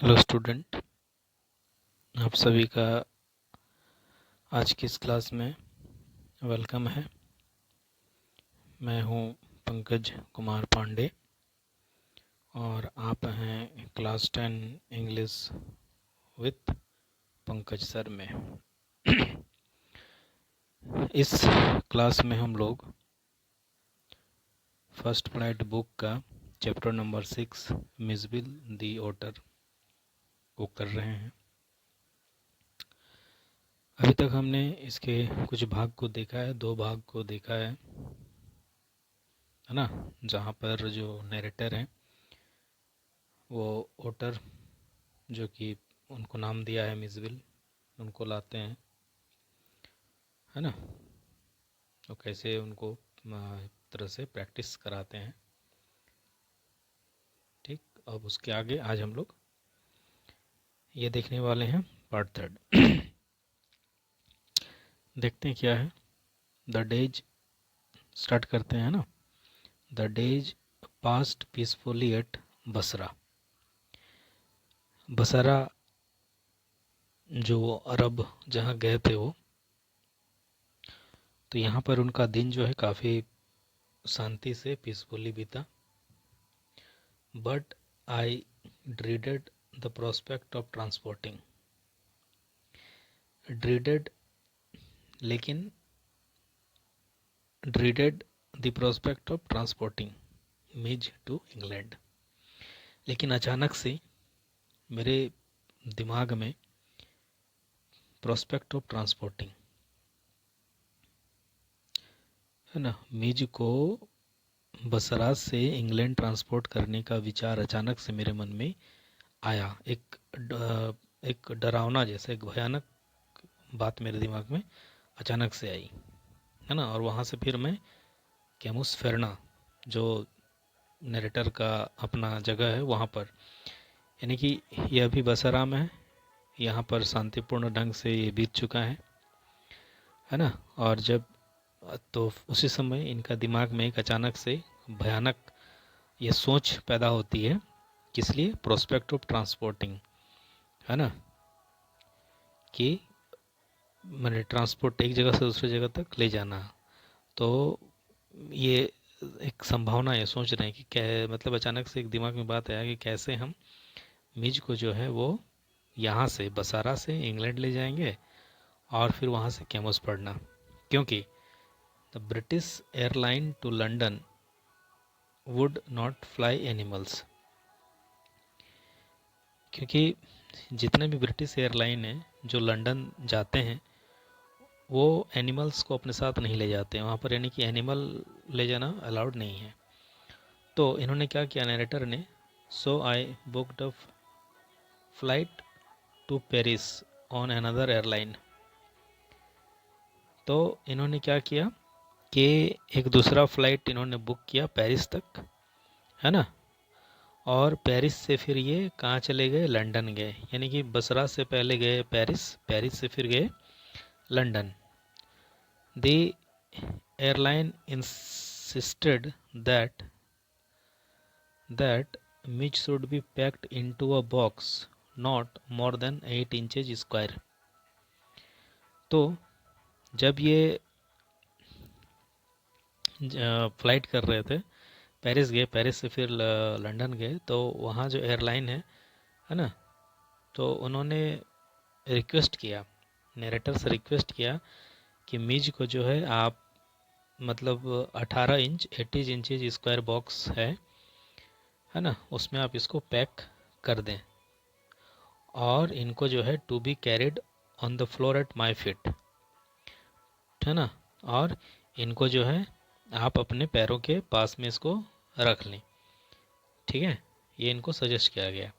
Hello student, आप सभी का आज की इस क्लास में वेलकम है। मैं हूं पंकज कुमार पांडे और आप हैं class 10 English with Pankaj sir में। इस क्लास में हम लोग फर्स्ट फ्लाइट बुक का चैप्टर नंबर 6 मिसबिल दी ओटर को कर रहे हैं। अभी तक हमने इसके कुछ भाग को देखा है, 2 भाग को देखा है ना, जहाँ पर जो नरेटर हैं वो ओटर, जो कि उनको नाम दिया है मिसबिल, उनको लाते हैं, है ना। तो कैसे उनको तरह से प्रैक्टिस कराते हैं। ठीक, अब उसके आगे आज हम लोग ये देखने वाले हैं पार्ट 3। देखते हैं क्या है। द डेज, स्टार्ट करते हैं ना। The days passed peacefully at Basra. Basra जो अरब जहाँ गए थे वो, तो यहाँ पर उनका दिन जो है काफ़ी शांति से पीसफुली बीता। But I dreaded the prospect of transporting. Dreaded, लेकिन dreaded the prospect of transporting Mies to England. लेकिन अचानक से मेरे दिमाग में प्रोस्पेक्ट ऑफ ट्रांसपोर्टिंग, है ना, मीज को बसरा से इंग्लैंड ट्रांसपोर्ट करने का विचार अचानक से मेरे मन में आया। एक डरावना जैसे एक भयानक बात मेरे दिमाग में अचानक से आई, है ना। और वहाँ से फिर मैं कैमुस फेरना, जो नरेटर का अपना जगह है, वहाँ पर, यानी कि यह भी बसरा में है, यहाँ पर शांतिपूर्ण ढंग से ये बीत चुका है ना। और जब तो उसी समय इनका दिमाग में एक अचानक से भयानक ये सोच पैदा होती है। किस लिए? प्रोस्पेक्ट ऑफ ट्रांसपोर्टिंग, है ना, कि मैंने ट्रांसपोर्ट एक जगह से दूसरी जगह तक ले जाना। तो ये एक संभावना है, सोच रहे हैं कि क्या, मतलब अचानक से एक दिमाग में बात आया कि कैसे हम मिज को जो है वो यहाँ से बसारा से इंग्लैंड ले जाएंगे और फिर वहाँ से कैमस पढ़ना, क्योंकि the British airline to London would not fly animals. क्योंकि जितने भी ब्रिटिश एयरलाइन हैं जो लंदन जाते हैं वो एनिमल्स को अपने साथ नहीं ले जाते हैं वहाँ पर, यानी कि एनिमल ले जाना अलाउड नहीं है। तो इन्होंने क्या किया नरेटर ने, so I booked a flight to Paris on another airline. तो इन्होंने क्या किया कि एक दूसरा फ्लाइट इन्होंने बुक किया पेरिस तक, है ना। और पेरिस से फिर ये कहाँ चले गए? लंदन गए, यानी कि बसरा से पहले गए पेरिस, पेरिस से फिर गए London. The airline insisted that meat should be packed into a box not more than 8 inches square। तो जब ये फ्लाइट कर रहे थे, पेरिस गए, पेरिस से फिर लंदन गए, तो वहाँ जो एयरलाइन है ना, तो उन्होंने रिक्वेस्ट किया, नरेटर से रिक्वेस्ट किया कि मीज को जो है आप, मतलब 18 इंच 80 इंचेज स्क्वायर बॉक्स है ना, उसमें आप इसको पैक कर दें और इनको जो है to be carried on the floor at my feet, है ना। और इनको जो है आप अपने पैरों के पास में इसको रख लें, ठीक है। ये इनको सजेस्ट किया गया।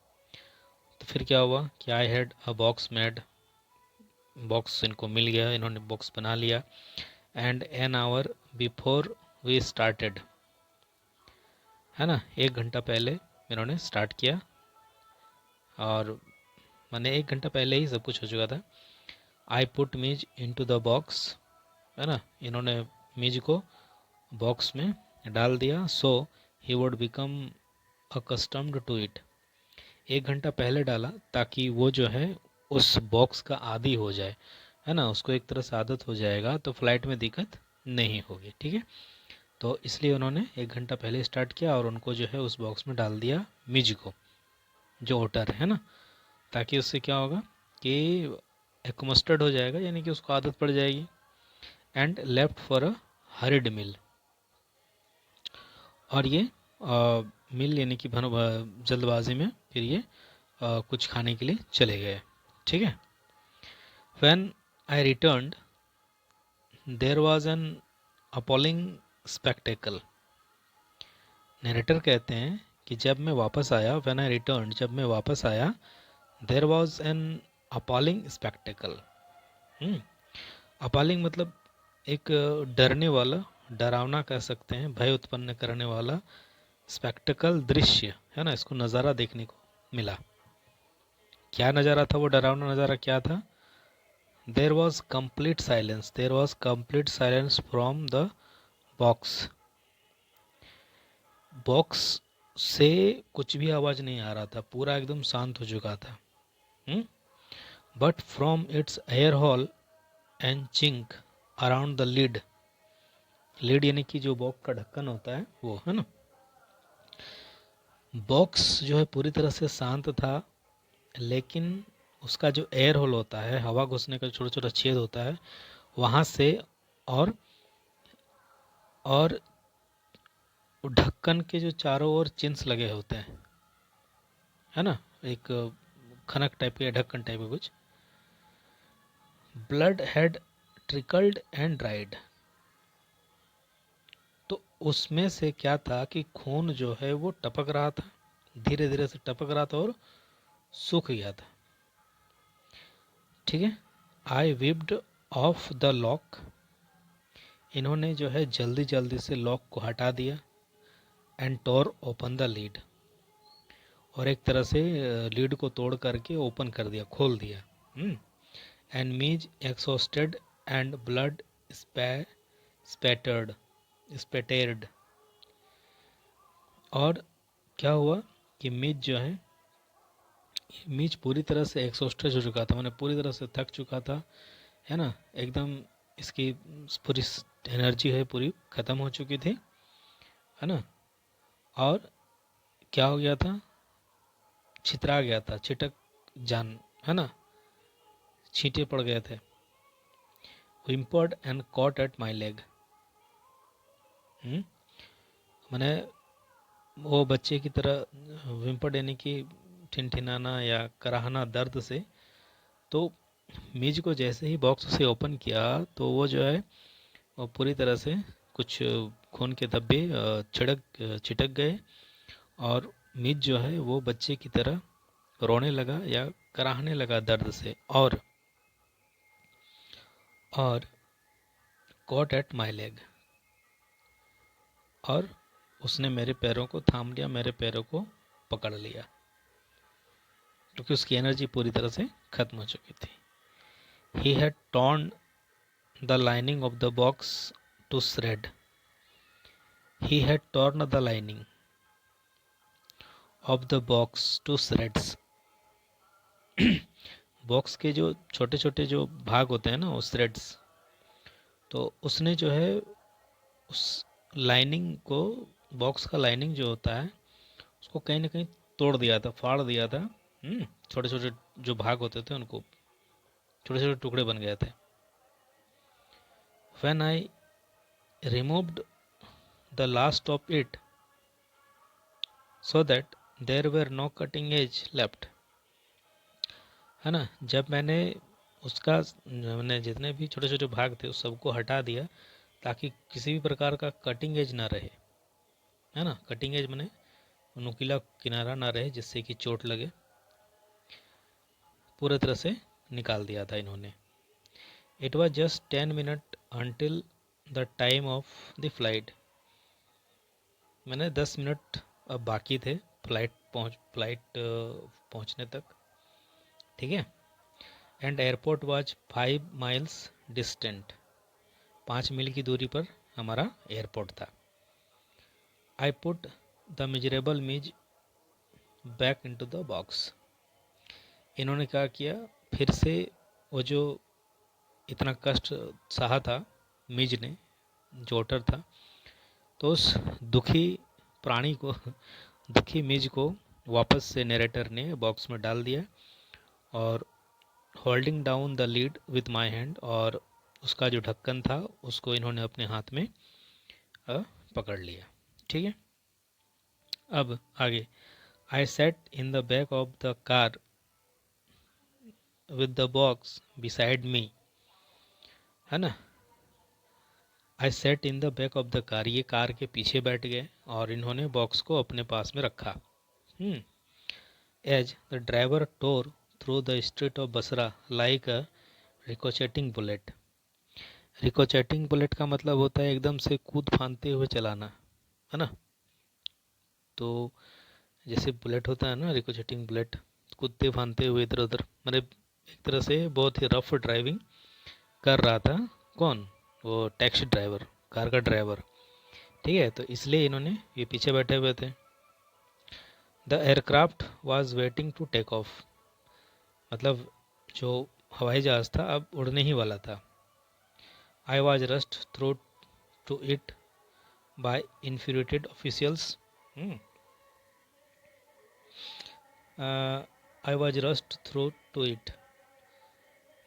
तो फिर क्या हुआ कि I had a box made, box इनको मिल गया, इन्होंने बॉक्स बना लिया। And an hour before we started, है ना, 1 घंटा पहले इन्होंने स्टार्ट किया, और मैंने 1 घंटा पहले ही सब कुछ हो चुका था। आई पुट मीज इन टू द बॉक्स, है ना, इन्होंने मीज को बॉक्स में डाल दिया। So he would become accustomed to it, 1 घंटा पहले डाला ताकि वो जो है उस बॉक्स का आदी हो जाए, है ना, उसको एक तरह से आदत हो जाएगा तो फ्लाइट में दिक्कत नहीं होगी। ठीक है, तो इसलिए उन्होंने 1 घंटा पहले स्टार्ट किया और उनको जो है उस बॉक्स में डाल दिया मिज को, जो ओटर है ना, ताकि उससे क्या होगा कि एकमस्टर्ड हो जाएगा, यानी कि उसको आदत पड़ जाएगी। And left for a horrid meal, और ये मील यानी कि जल्दबाजी में फिर ये कुछ खाने के लिए चले गए। ठीक है, when I returned there was an appalling spectacle. Narrator कहते हैं कि जब मैं वापस आया, व्हेन आई रिटर्न्ड, जब मैं वापस आया, there was an appalling spectacle. Appalling मतलब एक डरने वाला, डरावना कह सकते हैं, भय उत्पन्न करने वाला स्पेक्टेकल, दृश्य है ना, इसको नज़ारा देखने को मिला। क्या नज़ारा था वो डरावना नज़ारा, क्या था? There was complete silence, there was complete silence from the box. Box से कुछ भी आवाज़ नहीं आ रहा था, पूरा एकदम शांत हो चुका था। But from its air hole and chink around the lid, lid यानी कि जो बॉक्स का ढक्कन होता है वो, है ना, बॉक्स जो है पूरी तरह से शांत था, लेकिन उसका जो एयर होल होता है, हवा घुसने का छोटा छोटा छेद होता है, वहाँ से और और ढक्कन के जो चारों ओर चिन्स लगे होते हैं, है ना, एक खनक टाइप के, ढक्कन टाइप का कुछ, blood had trickled and dried. तो उसमें से क्या था कि खून जो है वो टपक रहा था, धीरे धीरे से टपक रहा था और सूख गया था। ठीक है, आई विप्ड ऑफ द लॉक, इन्होंने जो है जल्दी जल्दी से लॉक को हटा दिया। And tore open the lid, और एक तरह से लीड को तोड़ करके ओपन कर दिया, खोल दिया। एंड मीज एक्सॉस्टेड एंड ब्लड स्पैटर्ड स्पेटेर्ड, और क्या हुआ कि मीज जो है, मीज पूरी तरह से एक्सॉस्टेड हो चुका था, मैंने पूरी तरह से थक चुका था, है ना, एकदम इसकी पूरी एनर्जी है पूरी ख़त्म हो चुकी थी, है ना, और क्या हो गया था, छितरा गया था, छिटक जान, है ना, छींटे पड़ गए थे। Whimpered and caught at my leg, मैंने वो बच्चे की तरह विम्पर्ड यानी कि ठिनठिनाना या कराहना दर्द से। तो मीज को जैसे ही बॉक्स से ओपन किया तो वो जो है वो पूरी तरह से कुछ खून के धब्बे छिटक गए, और मीज जो है वो बच्चे की तरह रोने लगा या कराहने लगा दर्द से, और कॉट एट माई लेग, और उसने मेरे पैरों को थाम लिया, मेरे पैरों को पकड़ लिया, क्योंकि उसकी एनर्जी पूरी तरह से खत्म हो चुकी थी। He had torn the lining of the box to shred, he had torn the lining of the box to shreds. Box के जो छोटे छोटे जो भाग होते हैं ना, वो श्रेड्स, तो उसने जो है उस लाइनिंग को, बॉक्स का लाइनिंग जो होता है उसको कहीं ना कहीं तोड़ दिया था, फाड़ दिया था। छोटे छोटे जो भाग होते थे उनको छोटे छोटे टुकड़े बन गए थे। When I removed the last of it so that there were no cutting edge left, है ना, जब मैंने उसका, मैंने जितने भी छोटे छोटे भाग थे उस सबको हटा दिया ताकि किसी भी प्रकार का कटिंग एज ना रहे, है ना, कटिंग एज मैंने नुकीला किनारा ना रहे जिससे कि चोट लगे, पूरे तरह से निकाल दिया था इन्होंने। It was just 10 minute until the time of the flight, मैंने 10 मिनट अब बाकी थे फ्लाइट पहुंचने तक। ठीक है, and airport was 5 miles distant, 5 मील की दूरी पर हमारा एयरपोर्ट था। आई पुट द मिजरेबल मीज बैक इनटू द बॉक्स। इन्होंने क्या किया, फिर से वो जो इतना कष्ट सहा था मिज ने, जो ओटर था, तो उस दुखी प्राणी को, दुखी मिज को वापस से नरेटर ने बॉक्स में डाल दिया और holding down the lead with my hand, और उसका जो ढक्कन था उसको इन्होंने अपने हाथ में पकड़ लिया। ठीक है, अब आगे। I sat in the back of the car with the box beside me, है ना। I sat in the back of the car, ये कार के पीछे बैठ गए और इन्होंने बॉक्स को अपने पास में रखा। As the driver tore through the street of Basra like a ricocheting bullet. Ricocheting bullet का मतलब होता है एकदम से कूद फांदते हुए चलाना, है ना। तो जैसे बुलेट होता है ना, रिकोचेटिंग बुलेट, कूदते फांदते हुए इधर उधर, मतलब एक तरह से बहुत ही रफ ड्राइविंग कर रहा था। कौन? वो टैक्सी ड्राइवर, कार का ड्राइवर। ठीक है, तो इसलिए इन्होंने, ये पीछे बैठे हुए थे। The aircraft was waiting to take off, मतलब जो हवाई जहाज था अब उड़ने ही वाला था। I was rushed through to it by infuriated officials. I was rushed through to it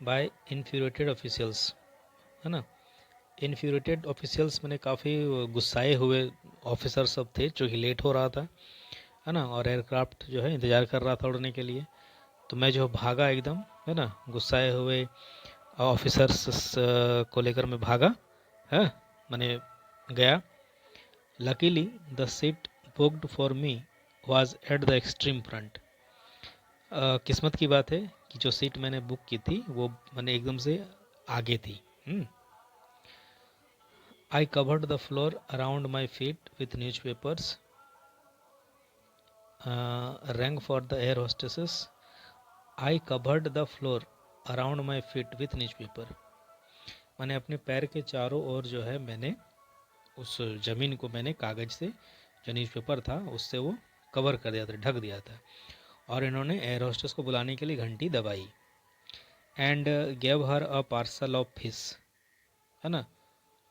by infuriated officials, है ना। इन्फ्यूरेटेड ऑफिशियल्स मैंने काफ़ी गुस्साए हुए ऑफिसर सब थे, जो कि लेट हो रहा था, है ना, और एयरक्राफ्ट जो है इंतज़ार कर रहा था उड़ने के लिए। तो मैं जो भागा एकदम, है ना, गुस्साए हुए ऑफिसर्स को लेकर मैं भागा, है, मैंने गया। Luckily the seat booked for me was at the extreme front. किस्मत की बात है कि जो सीट मैंने बुक की थी वो मैंने एकदम से आगे थी। I covered the floor around my feet with news papers, rank for the air hostesses. I covered the floor around my feet with news paper. मैंने अपने पैर के चारों ओर जो है, मैंने उस ज़मीन को मैंने कागज़ से, जो न्यूज़पेपर था उससे वो कवर कर दिया था, ढक दिया था। और इन्होंने एयर होस्टेस को बुलाने के लिए घंटी दबाई। And gave her a parcel of fish, है ना,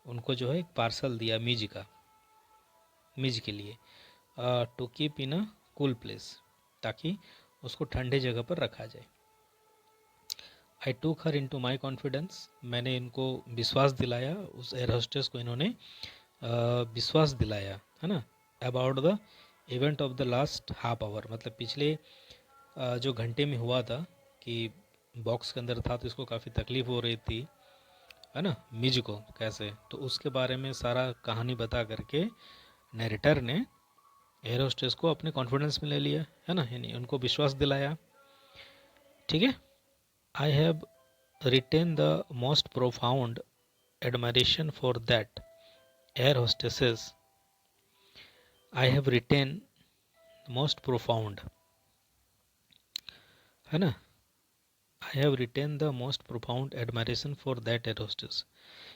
उनको जो है एक पार्सल दिया मिज का, मिज के लिए, to keep in a cool place, ताकि उसको ठंडे जगह पर रखा जाए। आई टूक हर इन टू माई कॉन्फिडेंस, मैंने इनको विश्वास दिलाया, उस एयर होस्टेस को इन्होंने विश्वास दिलाया, है ना, about the event of the last half hour, मतलब पिछले जो घंटे में हुआ था, कि बॉक्स के अंदर था तो इसको काफ़ी तकलीफ हो रही थी, है ना, मिज को कैसे, तो उसके बारे में सारा कहानी बता करके नरेटर ने एयर होस्टेस को अपने कॉन्फिडेंस में ले लिया, है ना, यानी उनको विश्वास दिलाया। ठीक है। I have retained the most profound admiration for that air hostesses. I have retained most profound, है ना, I have retained the most profound admiration for that air hostess,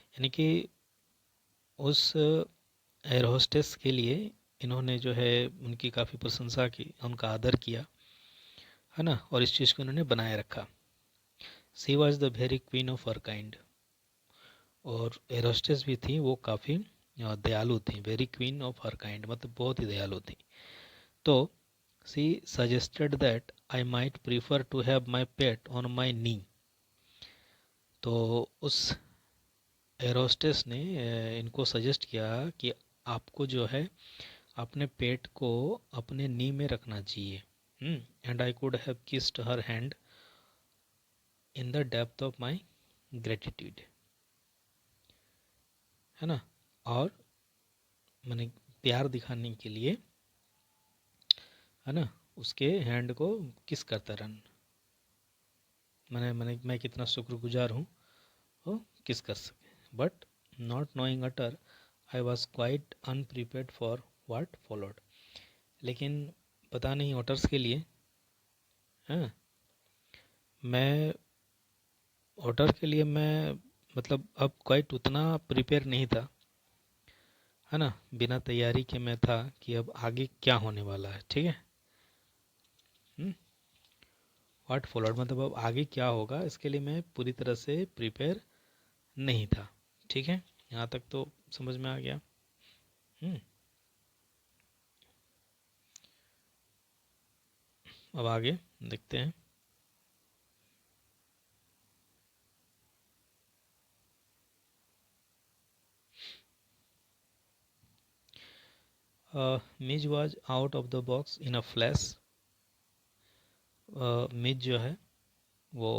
यानी कि उस एयर होस्टेस के लिए इन्होंने जो है उनकी काफ़ी प्रशंसा की, उनका आदर किया, है ना, और इस चीज़ को इन्होंने बनाए रखा। She was the very queen of her kind, और एयर होस्टेस भी थी वो काफ़ी दयालु थी, very queen of her kind मतलब बहुत ही दयालु थी। तो she suggested that I might prefer to have my pet on my knee. तो उस एयर होस्टेस ने इनको सजेस्ट किया कि आपको जो है अपने पेट को अपने नी में रखना चाहिए। And I could have kissed her hand in the depth of my gratitude, है ना, और मैंने प्यार दिखाने के लिए, है ना, उसके हैंड को किस करता रहना, मैं कितना शुक्रगुजार हूँ वो किस कर सके। But not knowing utter I was quite अनप्रिपेयर्ड for what followed. लेकिन पता नहीं ओटर्स के लिए, हाँ, मैं ओटर के लिए मैं मतलब अब क्वाइट उतना प्रिपेयर नहीं था, है ना, बिना तैयारी के मैं था कि अब आगे क्या होने वाला है। ठीक है, व्हाट फॉलोड मतलब अब आगे क्या होगा इसके लिए मैं पूरी तरह से प्रिपेयर नहीं था। ठीक है, यहाँ तक तो समझ में आ गया। अब आगे देखते हैं। Midge was out of the box in a flash. Midge जो है वो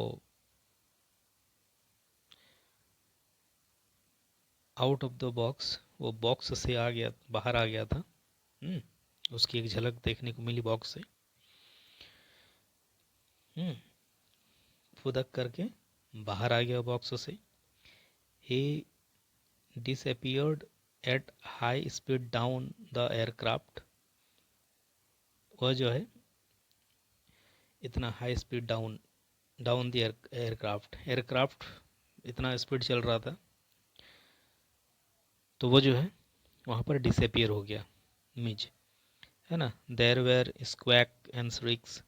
आउट ऑफ द बॉक्स, वो बॉक्स से आ गया, बाहर आ गया था। उसकी एक झलक देखने को मिली बॉक्स से। फुदक करके बाहर आ गया बॉक्स से। ही disappeared at high speed down the aircraft। वह जो है इतना high speed down down the aircraft, aircraft इतना स्पीड चल रहा था तो वो जो है वहाँ पर डिसअपियर हो गया मिज, है ना। There were squawk and shrieks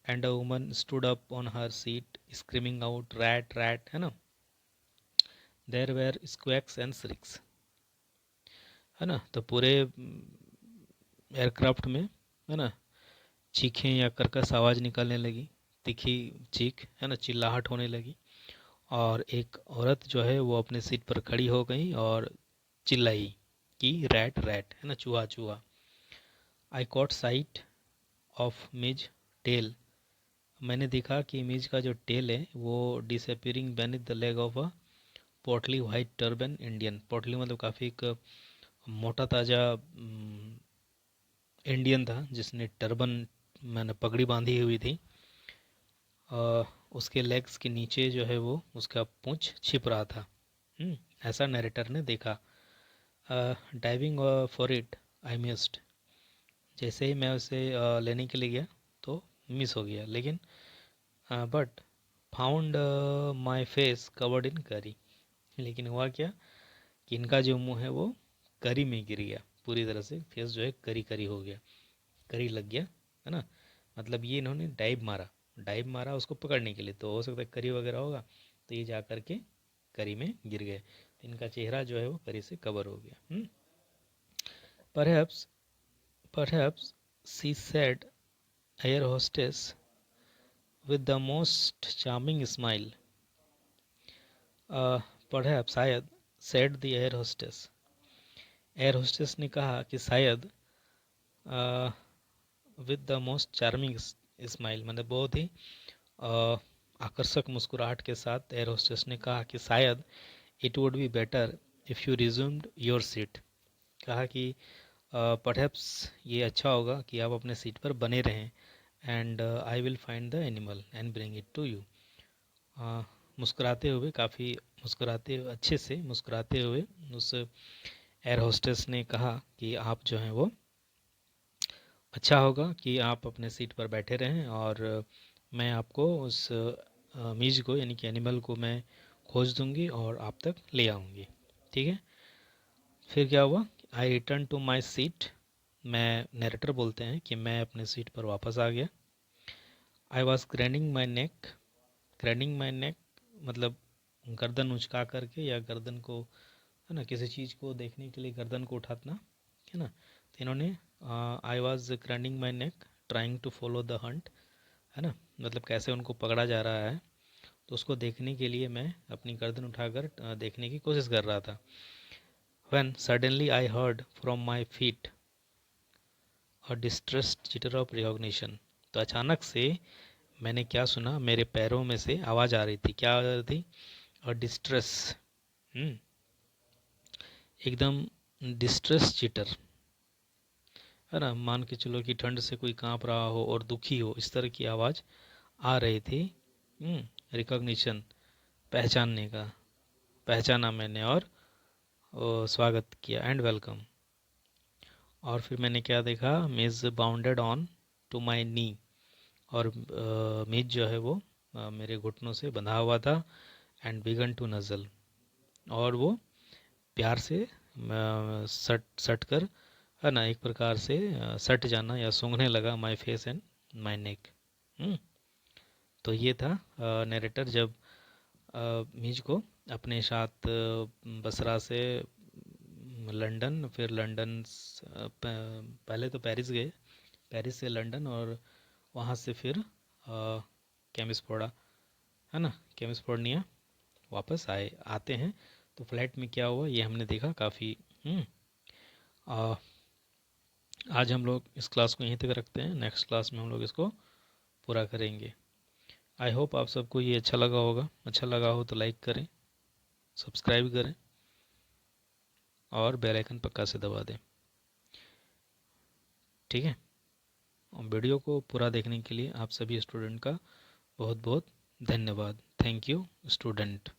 and a woman stood up on her seat screaming out rat rat, है ना। There were squawks and shrieks, है ना। तो पूरे एयरक्राफ्ट में, है ना, चीखें या कर्कश आवाज़ निकलने लगी, तीखी चीख, है ना, चिल्लाहट होने लगी। और एक औरत जो है वो अपने सीट पर खड़ी हो गई और चिल्लाई कि रैट रैट, है ना, चूहा चूहा। I caught sight of Midge tail. मैंने देखा कि मिज का जो टेल है वो disappearing beneath the leg of a portly white turban Indian. Portly मतलब काफ़ी एक मोटा ताज़ा इंडियन था जिसने टर्बन मैंने पगड़ी बांधी हुई थी। उसके लेग्स के नीचे जो है वो उसका पूंछ छिप रहा था। ऐसा नरेटर ने देखा। Diving for it I missed. जैसे ही मैं उसे लेने के लिए गया तो मिस हो गया, लेकिन but found my face covered in करी। लेकिन हुआ क्या कि इनका जो मुंह है वो करी में गिर गया, पूरी तरह से फेस जो है करी करी हो गया, करी लग गया, है ना। मतलब ये इन्होंने डाइव मारा उसको पकड़ने के लिए, तो हो सकता है करी वगैरह होगा, तो ये जा कर के करी में गिर गए, तो इनका चेहरा जो है वो करी से कवर हो गया। Perhaps perhaps she said air hostess with the most charming smile. Perhaps शायद, said the air hostess, air hostess ने कहा कि शायद, with the most charming smile मतलब बहुत ही आकर्षक मुस्कुराहट के साथ एयर होस्टेस ने कहा कि शायद it would be better if you resumed your seat. कहा कि परहैप्स ये अच्छा होगा कि आप अपने सीट पर बने रहें, and I will find the animal and bring it to you. मुस्कुराते हुए, काफ़ी मुस्कुराते अच्छे से मुस्कुराते हुए उस एयर होस्टेस ने कहा कि आप जो हैं वो, अच्छा होगा कि आप अपने सीट पर बैठे रहें और मैं आपको उस मीज को यानी कि एनिमल को मैं खोज दूंगी और आप तक ले आऊँगी। ठीक है, फिर क्या हुआ, आई रिटर्न टू माई सीट। मैं नरेटर बोलते हैं कि मैं अपने सीट पर वापस आ गया। I was grinding my neck, craning my neck मतलब गर्दन उचका करके या गर्दन को, है ना, किसी चीज़ को देखने के लिए गर्दन को उठाना, है ना। तो इन्होंने I was grinding my neck trying to follow the hunt, है ना, मतलब कैसे उनको पकड़ा जा रहा है तो उसको देखने के लिए मैं अपनी गर्दन उठाकर देखने की कोशिश कर रहा था। When suddenly I heard from my feet a distressed chitter of recognition। तो अचानक से मैंने क्या सुना, मेरे पैरों में से आवाज़ आ रही थी। क्या आ रही थी? और डिस्ट्रेस, एकदम डिस्ट्रेस चिटर, है ना, मान के चलो कि ठंड से कोई कांप रहा हो और दुखी हो, इस तरह की आवाज़ आ रही थी। रिकॉग्निशन, पहचानने का, पहचाना मैंने और स्वागत किया, एंड वेलकम। और फिर मैंने क्या देखा, मिज बाउंडेड ऑन टू माई नी, और मिज जो है वो मेरे घुटनों से बंधा हुआ था। एंड बिगन टू नज़ल, और वो प्यार से सट सट कर, है ना, एक प्रकार से सट जाना या सूंघने लगा माई फेस एंड माय नेक। तो ये था नरेटर जब मीज को अपने साथ बसरा से लंदन, फिर लंदन पहले तो पेरिस गए, पेरिस से लंदन, और वहाँ से फिर केमिसपोर्डा, है ना, केमिसपोर्निया वापस आते हैं। तो फ्लाइट में क्या हुआ ये हमने देखा काफ़ी। आज हम लोग इस क्लास को यहीं तक रखते हैं, नेक्स्ट क्लास में हम लोग इसको पूरा करेंगे। आई होप आप सबको ये अच्छा लगा होगा। अच्छा लगा हो तो लाइक करें, सब्सक्राइब करें और बेल आइकन पक्का से दबा दें। ठीक है, और वीडियो को पूरा देखने के लिए आप सभी स्टूडेंट का बहुत बहुत धन्यवाद। Thank you student.